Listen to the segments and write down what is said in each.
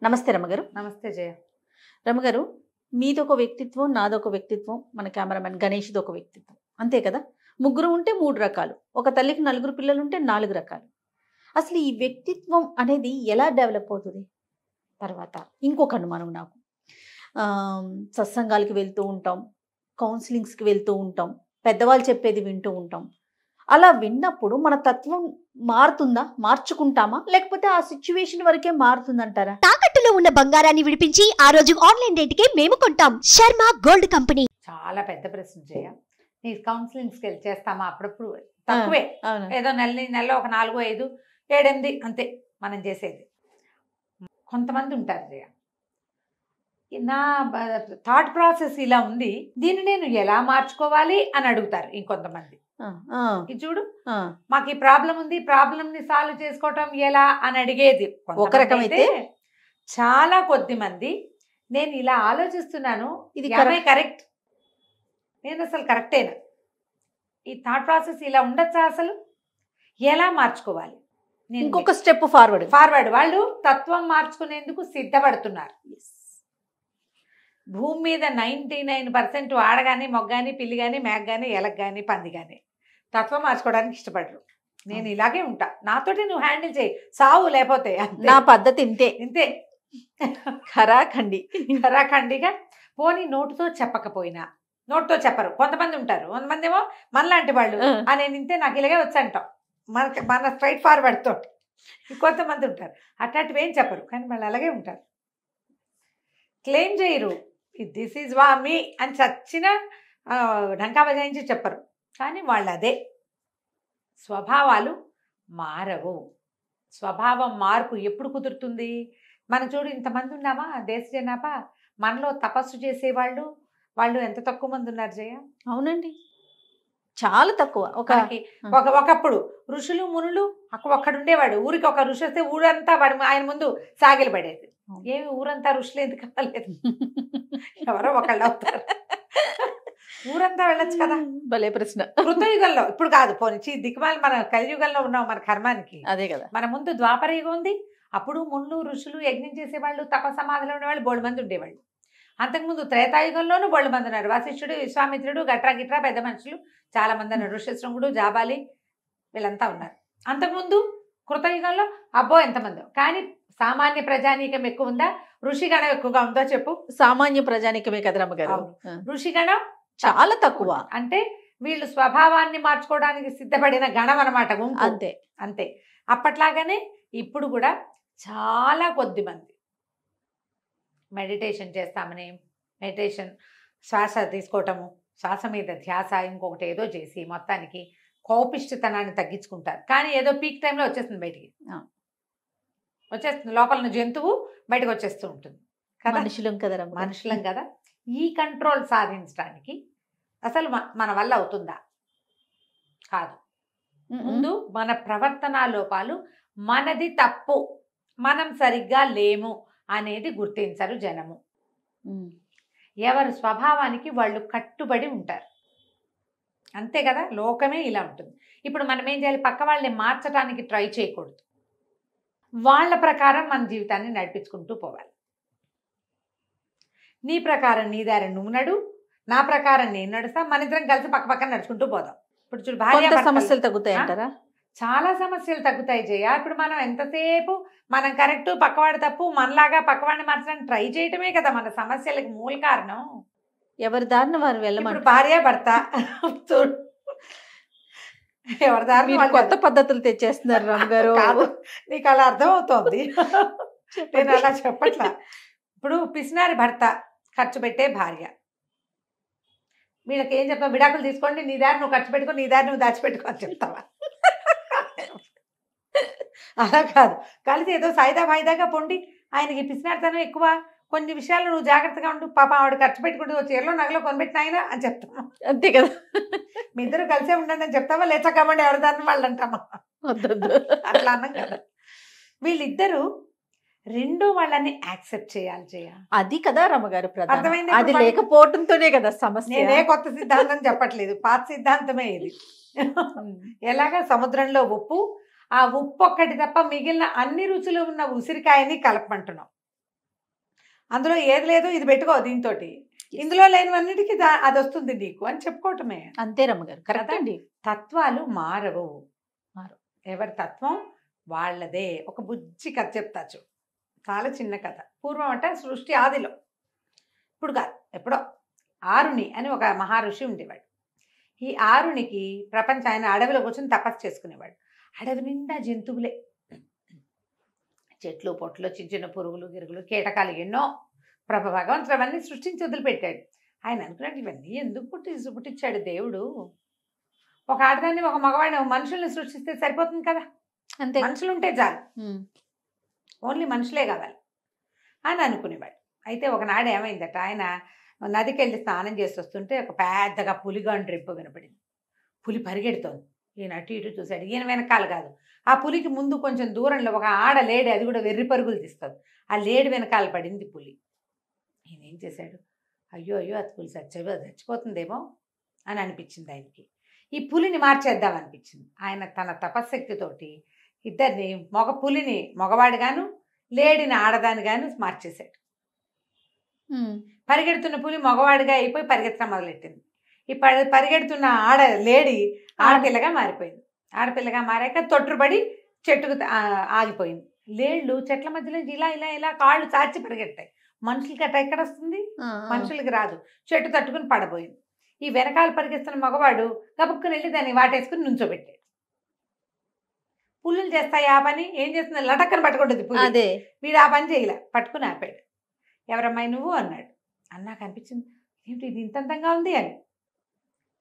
నమస్తే రమగారు. నమస్తే జయ. రమగారు, మీదొక వ్యక్తిత్వం, నాదొక వ్యక్తిత్వం, మన కెమెరామెన్ గణేష్ది ఒక వ్యక్తిత్వం, అంతే కదా? ముగ్గురు ఉంటే 3 రకాలు, ఒక తల్లికి 4 పిల్లలు ఉంటే 4 రకాలు. అసలు ఈ వ్యక్తిత్వం అనేది ఎలా డెవలప్ అవుతుంది? తర్వాత ఇంకొక అనుమానం నాకు, సత్సంగాలకి వెళ్తూ ఉంటాం, కౌన్సిలింగ్స్కి వెళ్తూ ఉంటాం, పెద్దవాళ్ళు చెప్పేది వింటూ ఉంటాం. అలా విన్నప్పుడు మన తత్వం మారుతుందా, మార్చుకుంటామా, లేకపోతే ఆ సిచ్యువేషన్ వరకే మారుతుందంటారా? తాకట్టులో ఉన్న బంగారాన్ని విడిపించి ఆ రోజు ఆన్లైన్ రేటుకే మేము కొంటాం. Sharma gold company. చాలా పెద్ద ప్రశ్న జయ. నీ కౌన్సిలింగ్స్కి వెళ్ళి చేస్తామా? అప్పుడప్పుడు తక్కువే, ఏదో నెలలో ఒక 4, 5, 7, 8 అంతే మనం చేసేది. కొంతమంది ఉంటారు జయ, నా థాట్ ప్రాసెస్ ఇలా ఉంది, దీన్ని నేను ఎలా మార్చుకోవాలి అని అడుగుతారు. ఇంకొంతమంది ఇది చూడు, మాకు ఈ ప్రాబ్లం ఉంది, ప్రాబ్లం ని సాల్వ్ చేసుకోవటం ఎలా అని అడిగేది ఒక రకమైతే. చాలా కొద్ది మంది నేను ఇలా ఆలోచిస్తున్నాను, ఇది కరెక్ట్, నేను అసలు కరెక్టేనా, ఈ థాట్ ప్రాసెస్ ఇలా ఉండొచ్చా, అసలు ఎలా మార్చుకోవాలి, ఇంకొక స్టెప్ ఫార్వర్డ్ వాళ్ళు తత్వం మార్చుకునేందుకు సిద్ధపడుతున్నారు. భూమి మీద 99% ఆడగాని, మొగ్గాని, పిల్లి గాని, మేక గాని, ఎలక గాని, పంది గాని తత్వం మార్చుకోవడానికి ఇష్టపడరు. నేను ఇలాగే ఉంటా, నాతోటి నువ్వు హ్యాండిల్ చేయి, సావు లేకపోతే నా పద్ధతి ఇంతే ఇంతే. ఖరాఖండిగా పోనీ నోటుతో చెప్పకపోయినా, నోటుతో చెప్పరు కొంతమంది ఉంటారు, కొంతమంది ఏమో మనలాంటి వాళ్ళు నేను ఇంతే, నాకు ఇలాగే వచ్చంటాం, మన స్ట్రైట్ ఫార్వర్డ్ తోటి. కొంతమంది ఉంటారు అట్లాంటివి ఏం చెప్పరు, కానీ వాళ్ళు అలాగే ఉంటారు, క్లెయిమ్ చేయరు, దిస్ ఈజ్ వా మీ అని చచ్చిన ఢంకా బజాయించి చెప్పరు, కానీ వాళ్ళు అదే. స్వభావాలు మారవు. స్వభావం మార్పు ఎప్పుడు కుదురుతుంది? మనం చూడు, ఇంతమంది ఉన్నామా దేశ జనాభా, మనలో తపస్సు చేసేవాళ్ళు వాళ్ళు ఎంత తక్కువ మంది ఉన్నారు జయ? అవునండి, చాలా తక్కువ. ఒకప్పుడు ఋషులు మునులు ఒక్కడుండేవాడు, ఊరికి ఒక ఋషి వస్తే ఊరంతా వాడు ఆయన ముందు సాగిలు పడేది. ఏమి ఊరంతా ఋషులు ఎందుకు కాలేదు, ఎవరో ఒకళ్ళు అవుతారు, ఊరంతా వెళ్ళొచ్చు కదా. భలే ప్రశ్న. కృతయుగంలో, ఇప్పుడు కాదు, పోనీ దిక్కుమాలి మన కలియుగంలో ఉన్నాం, మన కర్మానికి అదే కదా. మన ముందు ద్వాపర యుగం ఉంది, అప్పుడు ముళ్ళు ఋషులు యజ్ఞం చేసేవాళ్ళు, తపసమాధిలో ఉండేవాళ్ళు బోళ్ళు మంది ఉండేవాళ్ళు. అంతకుముందు త్రేతాయుగంలోనూ బోళ్ళు మంది ఉన్నారు, వశిష్ఠుడు, విశ్వామిత్రుడు, గిట్రా పెద్ద మనుషులు చాలా మంది ఉన్నారు, ఋష్యశృంగుడు, జాబాలి వీళ్ళంతా ఉన్నారు. అంతకుముందు కృతయుగంలో అబ్బో ఎంతమందో. కానీ సామాన్య ప్రజానీకం ఎక్కువ ఉందా, ఋషిగణం ఎక్కువగా ఉందో చెప్పు? సామాన్య ప్రజానీకమే కదా రమ్మగారు, ఋషిగణం చాలా తక్కువ. అంటే వీళ్ళు స్వభావాన్ని మార్చుకోవడానికి సిద్ధపడిన గణం అనమాట, అంతే అంతే. అప్పట్లాగానే ఇప్పుడు కూడా చాలా కొద్ది మంది మెడిటేషన్ చేస్తామని, మెడిటేషన్ శ్వాస తీసుకోవటము, శ్వాస మీద ధ్యాస, ఇంకొకటి ఏదో చేసి మొత్తానికి కోపిష్టితనాన్ని తగ్గించుకుంటారు. కానీ ఏదో పీక్ టైంలో వచ్చేస్తుంది, బయటికి వచ్చేస్తుంది, లోపల జంతువు బయటకు వచ్చేస్తూ ఉంటుంది కదా. మనుషులం కదా. ఈ కంట్రోల్ సాధించడానికి అసలు మన వల్ల అవుతుందా? కాదు. ముందు మన ప్రవర్తన లోపాలు, మనది తప్పు, మనం సరిగ్గా లేము అనేది గుర్తించరు జనము. ఎవరి స్వభావానికి వాళ్ళు కట్టుబడి ఉంటారు, అంతే కదా. లోకమే ఇలా ఉంటుంది. ఇప్పుడు మనం ఏం చేయాలి? పక్క వాళ్ళని మార్చడానికి ట్రై చేయకూడదు, వాళ్ళ ప్రకారం మన జీవితాన్ని నడిపించుకుంటూ పోవాలి. నీ ప్రకారం నీ దారి నువ్వు నడు, నా ప్రకారం నేను నడుస్తా, మన ఇద్దరం కలిసి పక్క పక్కన నడుచుకుంటూ పోదాం. ఇప్పుడు చూడు, భార్య సమస్యలు తగ్గుతాయి అంటారా? చాలా సమస్యలు తగ్గుతాయి జయ. ఇప్పుడు మనం ఎంతసేపు మనం కరెక్ట్, పక్కవాడు తప్పు, మనలాగా పక్కవాడిని మార్చడానికి ట్రై చేయటమే కదా మన సమస్యలకు మూల కారణం. ఎవరి దారిన వారు వెళ్ళమని భార్య భర్త ఎవరి దారిని కొత్త పద్ధతులు తెచ్చేస్తున్నారు రమ్మగారు. నీకు అలా అర్థం అవుతోంది, నేను అలా చెప్పట్లా. ఇప్పుడు పిసినారి భర్త, ఖర్చు పెట్టే భార్య, వీళ్ళకి ఏం చెప్తావు? విడాకులు తీసుకోండి, నీ దారి నువ్వు ఖర్చు పెట్టుకో, నీ దారి నువ్వు దాచిపెట్టుకో అని చెప్తావా? అలా కాదు, కలిసి ఏదో సాయిదా వాయిదాగా పొండి, ఆయనకి పిసినారితనం ఎక్కువ, కొన్ని విషయాలు నువ్వు జాగ్రత్తగా ఉండు, పాప ఆవిడ ఖర్చు పెట్టుకుంటూ చీరలో నగలో కొనిపెట్టిన ఆయన అని చెప్తావా? అంతే కదా. మీ ఇద్దరు కలిసే ఉండండి అని చెప్తావా? లేచకమండి ఎవరి దాన్ని వాళ్ళు అంటామా? అట్లా అన్నాం కదా. వీళ్ళిద్దరూ రెండో వాళ్ళని యాక్సెప్ట్ చేయాలి జయ. అది కదా రమ్మగారు ప్రధానం. అర్థమైంది? అది లేకపోవడంతోనే కదా సమస్య. నేనే కొత్త సిద్ధాంతం చెప్పట్లేదు, పాత సిద్ధాంతమే ఇది. ఎలాగా సముద్రంలో ఉప్పు, ఆ ఉప్పు ఒక్కటి తప్ప మిగిలిన అన్ని రుచులు ఉన్న ఉసిరికాయని కలపమంటున్నాం. అందులో ఏది లేదో ఇది పెట్టుకో దీంతో, ఇందులో లేనివన్నిటికీ అది వస్తుంది నీకు అని చెప్పుకోవటమే. అంతే రమ్మగారు, కరెక్ట్ అండి. తత్వాలు మారవు. ఎవరి తత్వం వాళ్ళదే. ఒక బుజ్జి కథ చెప్తా చూ, చాలా చిన్న కథ. పూర్వం అంటే సృష్టి ఆదిలో, ఇప్పుడు కాదు ఎప్పుడో, ఆరుని అని ఒక మహర్షి ఉండేవాడు. ఈ ఆరునికి ఆయన అడవిలో కూర్చొని తపస్సు చేసుకునేవాడు. అడవి నిండా జంతువులే, చెట్లు పొట్లు, చిన్న చిన్న పురుగులు గిరుగులు కీటకాలు ఎన్నో. భగవంతుడు అవన్నీ సృష్టించి వదిలిపెట్టాడు. ఆయన అనుకున్నాడు, ఇవన్నీ ఎందుకు పుట్టించాడు దేవుడు? ఒక ఆడదాన్ని ఒక మగవాడిని మనుషుల్ని సృష్టిస్తే సరిపోతుంది కదా, అంతే, మనుషులు ఉంటే చాలు, ఓన్లీ మనుషులే కావాలి అని అనుకునేవాడు. అయితే ఒకనాడు ఏమైందట, ఆయన నదికి వెళ్ళి స్నానం చేసి వస్తుంటే ఒక పెద్దగా పులిగాండ్రు రింపు వినపడింది. పులి పరిగెడుతోంది. ఈయన అటు ఇటు చూశాడు. ఈయన వెనకాల కాదు, ఆ పులికి ముందు కొంచెం దూరంలో ఒక ఆడ లేడి, అది కూడా వెర్రి పరుగులు తీస్తుంది. ఆ లేడి వెనకాల పడింది పులి. ఈయన ఏం చేశాడు, అయ్యో అయ్యో అది పులి చచ్చిపోతుందేమో అని అనిపించింది ఆయనకి. ఈ పులిని మార్చేద్దాం అనిపించింది. ఆయన తన తపశక్తితోటి ఇద్దరిని, మగ పులిని మగవాడిగాను లేడిని ఆడదానిగాను మార్చేశాడు. పరిగెడుతున్న పులి మగవాడిగా అయిపోయి పరిగెత్తడం మొదలెట్టింది. ఈ పరిగెడుతున్న లేడి ఆడపిల్లగా మారిపోయింది. ఆడపిల్లగా మారాక తొట్టుబడి చెట్టుకు ఆగిపోయింది. లేళ్ళు చెట్ల మధ్యలో ఇలా ఇలా ఇలా కాళ్ళు చాచి పరిగెడతాయి. మనుషులకి అట్లా ఎక్కడ వస్తుంది? మనుషులకి రాదు. చెట్టు తట్టుకుని పడబోయింది. ఈ వెనకాల పరిగెస్తున్న మగవాడు గబుక్కుని వెళ్ళి దాన్ని వాటేసుకుని నుంచోబెట్టాడు. పుల్లులు చేస్తాయి ఆ పని. ఏం చేస్తుంది, లటక్కని పట్టుకుంటుంది పులి. వీడు ఆ పని చేయలే, పట్టుకుని ఆపాడు. ఎవరమ్మాయి నువ్వు అన్నాడు. అన్నాక అనిపించింది, ఏమిటి ఇది ఇంతంతంగా ఉంది అని.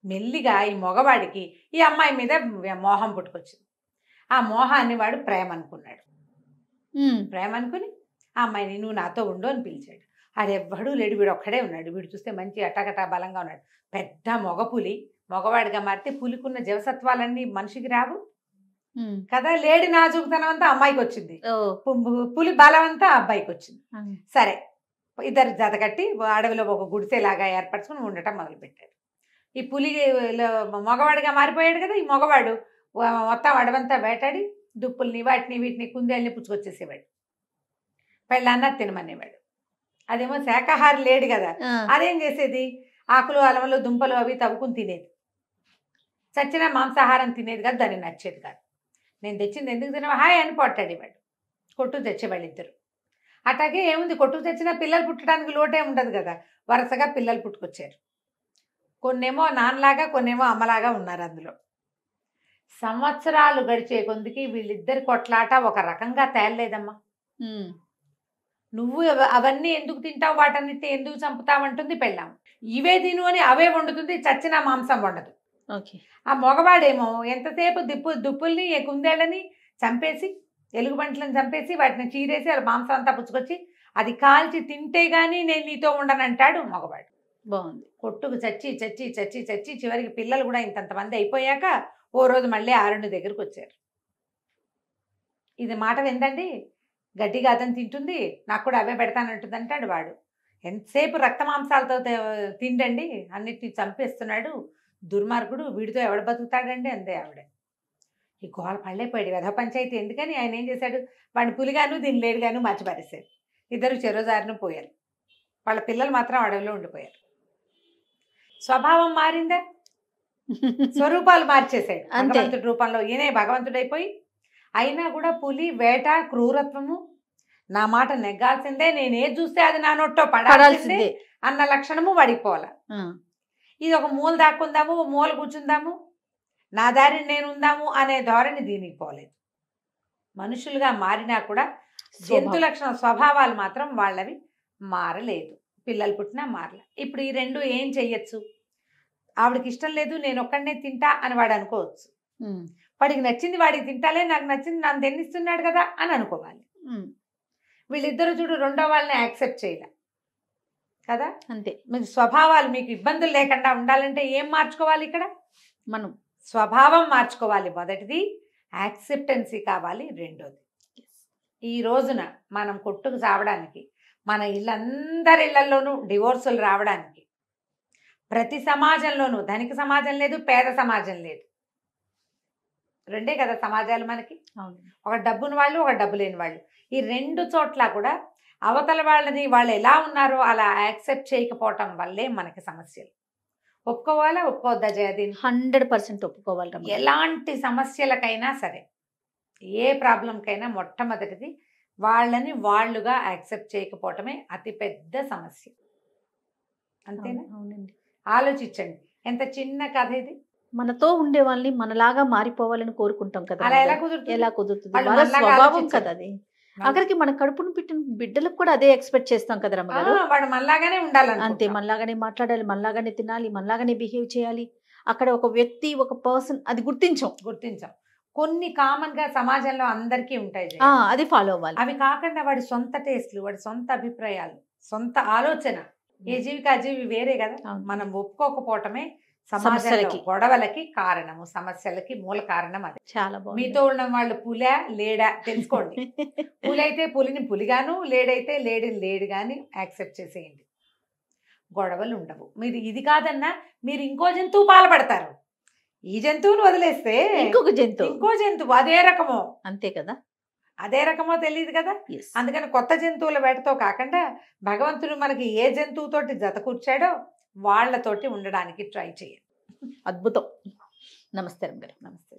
మెల్లిగా ఈ మగవాడికి ఈ అమ్మాయి మీద మోహం పుట్టుకొచ్చింది. ఆ మోహాన్ని వాడు ప్రేమ అనుకున్నాడు. ప్రేమ అనుకుని ఆ అమ్మాయిని నువ్వు నాతో ఉండు అని పిలిచాడు. ఆడెవ్వడూ లేడు, వీడు ఒక్కడే ఉన్నాడు. వీడు చూస్తే మంచి అటాకటా బలంగా ఉన్నాడు. పెద్ద మగ పులి మగవాడిగా మారితే పులికున్న జీవసత్వాలన్నీ మనిషికి రావు కదా. లేడి నాజుకుతనం అంతా అమ్మాయికి వచ్చింది, పులి బలం అంతా అబ్బాయికి వచ్చింది. సరే, ఇద్దరు జతకట్టి అడవిలో ఒక గుడిసెలాగా ఏర్పరచుకుని ఉండటం మొదలుపెట్టాడు. ఈ పులి మగవాడిగా మారిపోయాడు కదా. ఈ మగవాడు మొత్తం అడవంతా వేటాడి దుప్పుల్ని వాటిని వీటిని కుందేళ్ళని పుచ్చుకొచ్చేసేవాడు. పెళ్ళాన్న తినమనేవాడు. అదేమో శాకాహారి లేడు కదా, అదేం చేసేది, ఆకులు అలమలు దుంపలు అవి తవ్వుకుని తినేది. చచ్చిన మాంసాహారం తినేది కాదు, దానికి నచ్చేది కాదు. నేను తెచ్చింది ఎందుకు తినవా హాయ్ అని పొట్టాడేవాడు. కొట్టుకు తెచ్చేవాళ్ళు ఇద్దరు. అట్లాగే ఏముంది, కొట్టుకు తెచ్చినా పిల్లలు పుట్టడానికి లోటే ఉండదు కదా. వరుసగా పిల్లలు పుట్టుకొచ్చారు. కొన్నేమో నాన్నలాగా, కొన్నేమో అమ్మలాగా ఉన్నారు. అందులో సంవత్సరాలు గడిచే కొందికి వీళ్ళిద్దరి కొట్లాట ఒక రకంగా తేలలేదమ్మా. నువ్వు అవన్నీ ఎందుకు తింటావు, వాటన్నిటి ఎందుకు చంపుతావంటుంది పెళ్ళాం. ఇవే తిను అని అవే వండుతుంది, చచ్చిన మాంసం వండదు. ఆ మగవాడేమో ఎంతసేపు దుప్పుల్ని కుందేళ్ళని చంపేసి, ఎలుగుబంట్లను చంపేసి వాటిని చీరేసి వాళ్ళ మాంసం అంతా పుచ్చుకొచ్చి అది కాల్చి తింటే గానీ నేను నీతో ఉండనంటాడు మగవాడు. బాగుంది. కొట్టుకు చచ్చి చచ్చి చచ్చి చచ్చి చివరికి పిల్లలు కూడా ఇంతంతమంది అయిపోయాక ఓ రోజు మళ్ళీ ఆరుండి దగ్గరకు వచ్చారు. ఇది మాట విందండి, గడ్డిగా అతను తింటుంది, నాకు కూడా అవే పెడతానంటుంది అంటాడు వాడు. ఎంతసేపు రక్త మాంసాలతో తిండండి, అన్నిటిని చంపేస్తున్నాడు దుర్మార్గుడు, వీడితో ఎవడు బతుకుతాడండి అంతే ఆవిడ. ఈ గోల పళ్ళైపోయాడు కదా పంచాయతీ. ఎందుకని ఆయన ఏం చేశాడు, వాడిని పులిగాను దీన్ని లేడుగాను మర్చిపారేశాడు. ఇద్దరు చెరోజారును పోయారు. వాళ్ళ పిల్లలు మాత్రం అడవిలో ఉండిపోయారు. స్వభావం మారిందా, స్వరూపాలు మార్చేశాడు. భగవంతుడి రూపంలో ఈయనే భగవంతుడైపోయి, అయినా కూడా పులి వేట క్రూరత్వము, నా మాట నెగ్గాల్సిందే, నేనేది చూస్తే అది నా నోట్లో పడాల్సిందే అన్న లక్షణము వాడికి పోవాల. ఇది ఒక మూల దాక్కుందాము, మూల కూర్చుందాము, నా దారిని నేను ఉందాము అనే ధోరణి దీనికి పోలేదు. మనుషులుగా మారినా కూడా జంతు లక్షణ స్వభావాలు మాత్రం వాళ్ళవి మారలేదు. పిల్లలు పుట్టినా మారలే. ఇప్పుడు ఈ రెండు ఏం చెయ్యొచ్చు, ఆవిడకి ఇష్టం లేదు నేను ఒక్కడనే తింటా అని వాడు అనుకోవచ్చు. వాడికి నచ్చింది వాడికి తింటాలే, నాకు నచ్చింది నన్ను తిన్నిస్తున్నాడు కదా అని అనుకోవాలి. వీళ్ళిద్దరు చూడు రెండో వాళ్ళని యాక్సెప్ట్ చేయలే కదా. అంతే. మీకు స్వభావాలు మీకు ఇబ్బందులు లేకుండా ఉండాలంటే ఏం మార్చుకోవాలి, ఇక్కడ మనం స్వభావం మార్చుకోవాలి. మొదటిది యాక్సెప్టెన్సీ కావాలి. రెండోది, ఈ రోజున మనం కొట్టుకు చావడానికి, మన ఇళ్ళందరి ఇళ్లలోనూ డివోర్సులు రావడానికి, ప్రతి సమాజంలోనూ ధనిక సమాజం లేదు, పేద సమాజం లేదు, రెండే కదా సమాజాలు మనకి. ఒక డబ్బుని వాళ్ళు, ఒక డబ్బు లేని వాళ్ళు. ఈ రెండు చోట్ల కూడా అవతల వాళ్ళని వాళ్ళు ఎలా ఉన్నారో అలా యాక్సెప్ట్ చేయకపోవటం వల్లే మనకి సమస్యలు. ఒప్పుకోవాలా ఒప్పుకోవద్దా జయదీన్? 100% ఒప్పుకోవాలి రమ్య గారు. ఎలాంటి సమస్యలకైనా సరే, ఏ ప్రాబ్లంకైనా మొట్టమొదటిది వాళ్ళని వాళ్ళుగా యాక్సెప్ట్ చేయకపోవటమే అతిపెద్ద సమస్య. అంతేనా? అవునండి. ఆలోచించండి, ఎంత చిన్న కథ ఇది. మనతో ఉండే వాళ్ళని మనలాగా మారిపోవాలని కోరుకుంటాం కదా అలా ఎలా రమ్య గారు. కుదురుతుంది? ఎలా కుదురుతుంది? వాళ్ళు వాళ్ళ మనలాగా స్వభావం ఆలోచించరు. కదా అది. ఆఖరికి మన కడుపును పెట్టిన బిడ్డలకు కూడా అదే ఎక్స్పెక్ట్ చేస్తాం కదా రమ్మ గారు. వాడు మనలాగానే అంతే, ఉండాలనుకుంటాం. మనలాగానే మాట్లాడాలి, మనలాగానే తినాలి, మనలాగానే బిహేవ్ చేయాలి. అక్కడ ఒక వ్యక్తి, ఒక పర్సన్ అది గుర్తించాం. గుర్తించాం. కొన్ని కామన్ గా సమాజంలో అందరికీ ఉంటాయి జయ. అది ఫాలో అవ్వాలి. అవి కాకుండా వాడి సొంత టేస్ట్లు, వాడి సొంత అభిప్రాయాలు, సొంత ఆలోచన, ఏ జీవికి ఆ జీవి వేరే కదా. అవును. మనం ఒప్పుకోకపోవటమే సమాజంలో సమస్యలకి. గొడవలకి కారణము, సమస్యలకి మూల కారణం అది. చాలా బాగుంది. మీతో ఉన్న వాళ్ళు పులా లేడా తెలుసుకోండి. పులైతే పులిని పులిగాను, లేడైతే లేడిని లేడుగాని యాక్సెప్ట్ చేసేయండి. గొడవలు ఉండవు. మీరు ఇది కాదన్నా మీరు ఇంకో జంతువు పాల్పడతారు. ఈ జంతువును వదిలేస్తే ఇంకొక జంతువు. ఇంకో జంతువు అదే రకమో, అంతే కదా. అదే రకమో తెలియదు కదా. Yes. అందుకని కొత్త జంతువుల వేటతో కాకుండా భగవంతుడు మనకి ఏ జంతువుతోటి జత కూర్చాడో వాళ్ళతోటి ఉండడానికి ట్రై చేయండి. అద్భుతం. నమస్తే రమ్య గారు. నమస్తే.